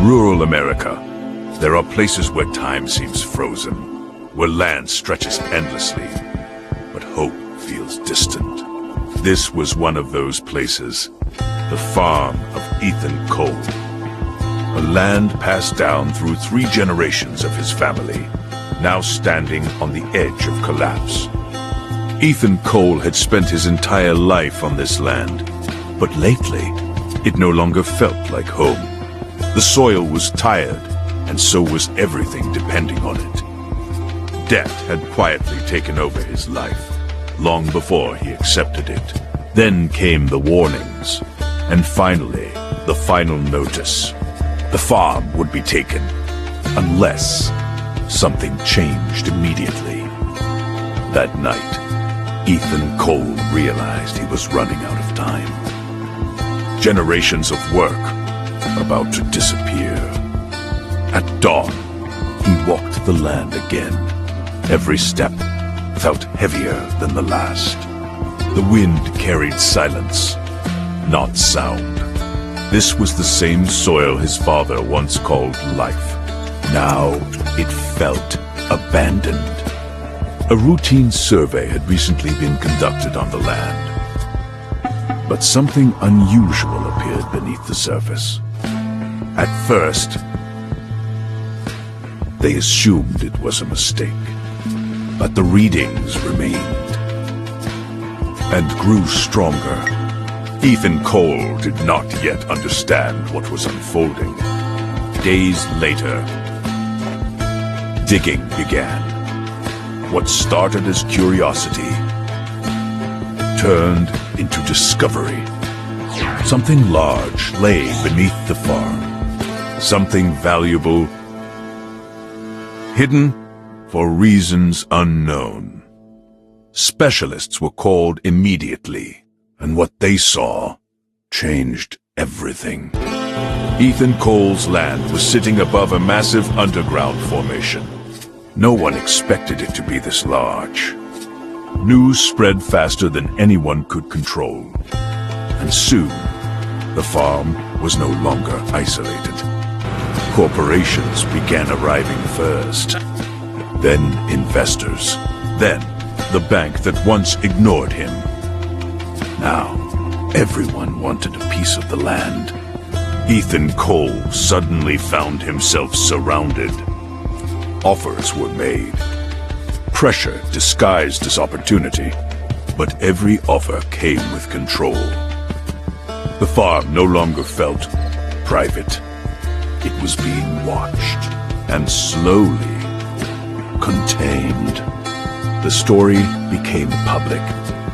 In rural America, there are places where time seems frozen, where land stretches endlessly, but hope feels distant. This was one of those places, the farm of Ethan Cole. A land passed down through 3 generations of his family, now standing on the edge of collapse. Ethan Cole had spent his entire life on this land, but lately, it no longer felt like home. The soil was tired, and so was everything depending on it. Debt had quietly taken over his life, long before he accepted it. Then came the warnings, and finally, the final notice. The farm would be taken, unless something changed immediately. That night, Ethan Cole realized he was running out of time. Generations of work about to disappear. At dawn, he walked the land again. Every step felt heavier than the last. The wind carried silence, not sound. This was the same soil his father once called life. Now it felt abandoned. A routine survey had recently been conducted on the land, but something unusual appeared beneath the surface. At first, they assumed it was a mistake, but the readings remained and grew stronger. Ethan Cole did not yet understand what was unfolding. Days later, digging began. What started as curiosity turned into discovery. Something large lay beneath the farm. Something valuable, hidden for reasons unknown. Specialists were called immediately, and what they saw changed everything. Ethan Cole's land was sitting above a massive underground formation. No one expected it to be this large. News spread faster than anyone could control, and soon the farm was no longer isolated. Corporations began arriving first, then investors, then the bank that once ignored him. Now, everyone wanted a piece of the land. Ethan Cole suddenly found himself surrounded. Offers were made. Pressure disguised as opportunity, but every offer came with control. The farm no longer felt private. It was being watched and slowly contained. The story became public,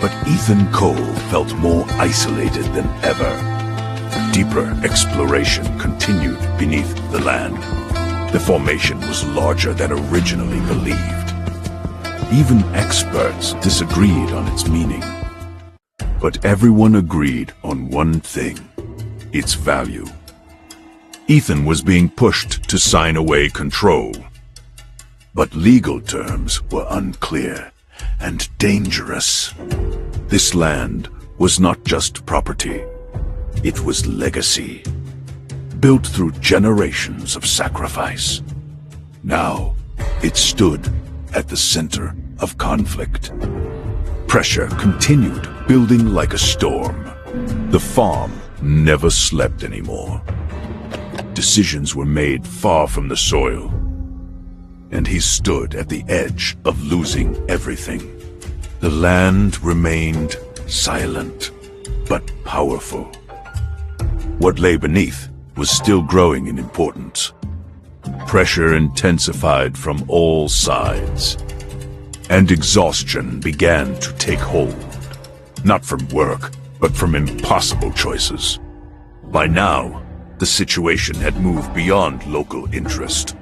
but Ethan Cole felt more isolated than ever. Deeper exploration continued beneath the land. The formation was larger than originally believed. Even experts disagreed on its meaning. But everyone agreed on one thing: its value. Ethan was being pushed to sign away control. But legal terms were unclear and dangerous. This land was not just property. It was legacy, built through generations of sacrifice. Now, it stood at the center of conflict. Pressure continued building like a storm. The farm never slept anymore. Decisions were made far from the soil, and he stood at the edge of losing everything. The land remained silent, but powerful. What lay beneath was still growing in importance. Pressure intensified from all sides, and exhaustion began to take hold, not from work, but from impossible choices. By now, the situation had moved beyond local interest.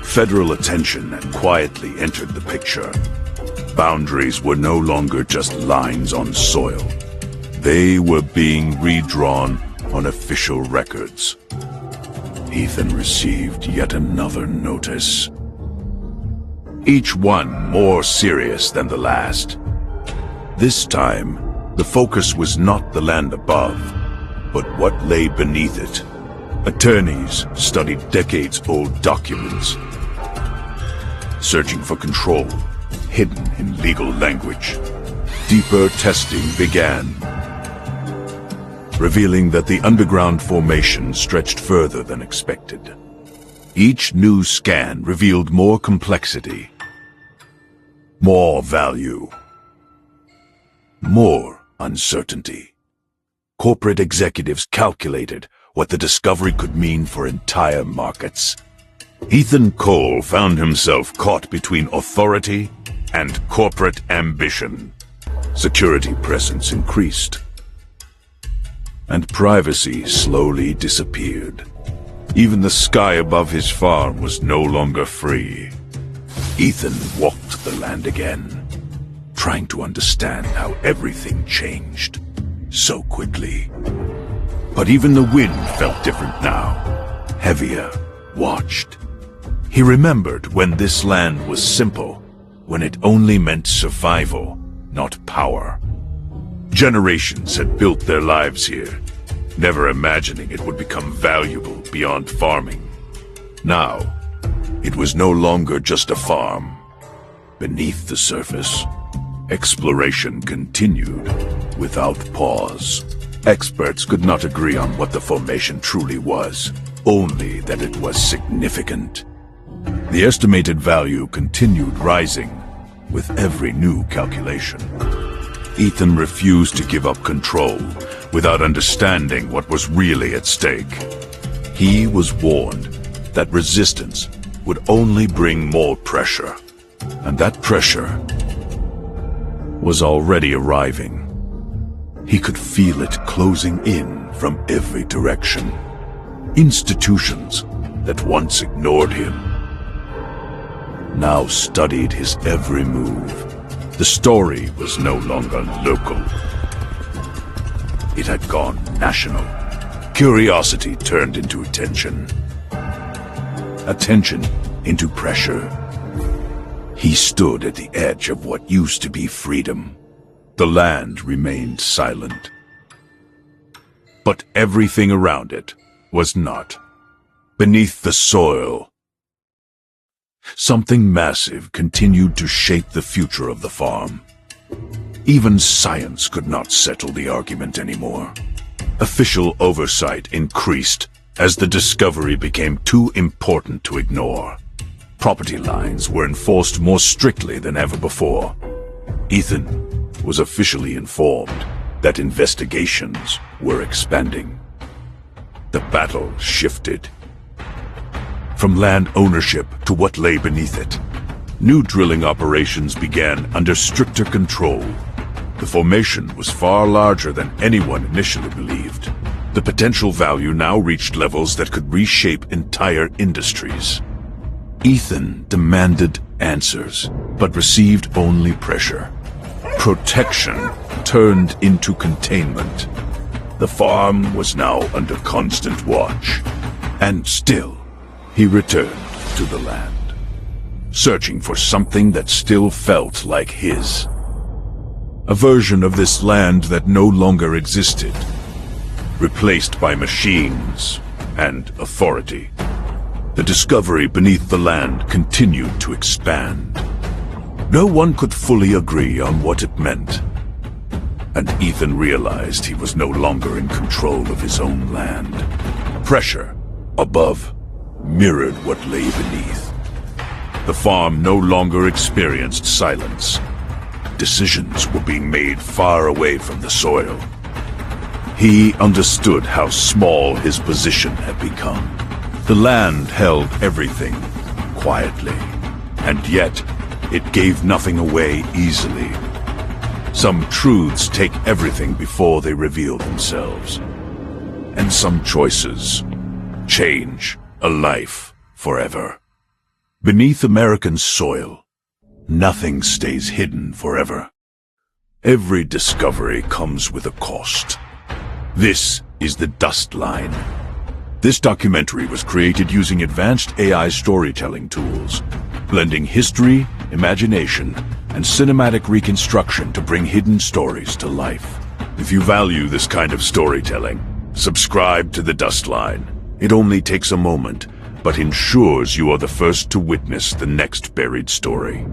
Federal attention had quietly entered the picture. Boundaries were no longer just lines on soil. They were being redrawn on official records. Ethan received yet another notice. Each one more serious than the last. This time, the focus was not the land above, but what lay beneath it. Attorneys studied decades-old documents, searching for control hidden in legal language. Deeper testing began, revealing that the underground formation stretched further than expected. Each new scan revealed more complexity, more value, more uncertainty. Corporate executives calculated what the discovery could mean for entire markets. Ethan Cole found himself caught between authority and corporate ambition. Security presence increased, and privacy slowly disappeared. Even the sky above his farm was no longer free. Ethan walked the land again, trying to understand how everything changed so quickly. But even the wind felt different now, heavier, watched. He remembered when this land was simple, when it only meant survival, not power. Generations had built their lives here, never imagining it would become valuable beyond farming. Now, it was no longer just a farm. Beneath the surface, exploration continued without pause. Experts could not agree on what the formation truly was, only that it was significant. The estimated value continued rising with every new calculation. Ethan refused to give up control without understanding what was really at stake. He was warned that resistance would only bring more pressure, and that pressure was already arriving. He could feel it closing in from every direction. Institutions that once ignored him now studied his every move. The story was no longer local. It had gone national. Curiosity turned into attention. Attention into pressure. He stood at the edge of what used to be freedom. The land remained silent. But everything around it was not. Beneath the soil, something massive continued to shape the future of the farm. Even science could not settle the argument anymore. Official oversight increased as the discovery became too important to ignore. Property lines were enforced more strictly than ever before. Ethan was officially informed that investigations were expanding. The battle shifted from land ownership to what lay beneath it. New drilling operations began under stricter control. The formation was far larger than anyone initially believed. The potential value now reached levels that could reshape entire industries. Ethan demanded answers, but received only pressure. Protection turned into containment. The farm was now under constant watch, and still he returned to the land, searching for something that still felt like his. A version of this land that no longer existed, replaced by machines and authority. The discovery beneath the land continued to expand. No one could fully agree on what it meant, and Ethan realized he was no longer in control of his own land. Pressure above mirrored what lay beneath. The farm no longer experienced silence. Decisions were being made far away from the soil. He understood how small his position had become. The land held everything, quietly, and yet it gave nothing away easily. Some truths take everything before they reveal themselves. And some choices change a life forever. Beneath American soil, nothing stays hidden forever. Every discovery comes with a cost. This is the Dustline. This documentary was created using advanced AI storytelling tools, blending history, imagination, and cinematic reconstruction to bring hidden stories to life. If you value this kind of storytelling, subscribe to the Dustline. It only takes a moment, but ensures you are the first to witness the next buried story.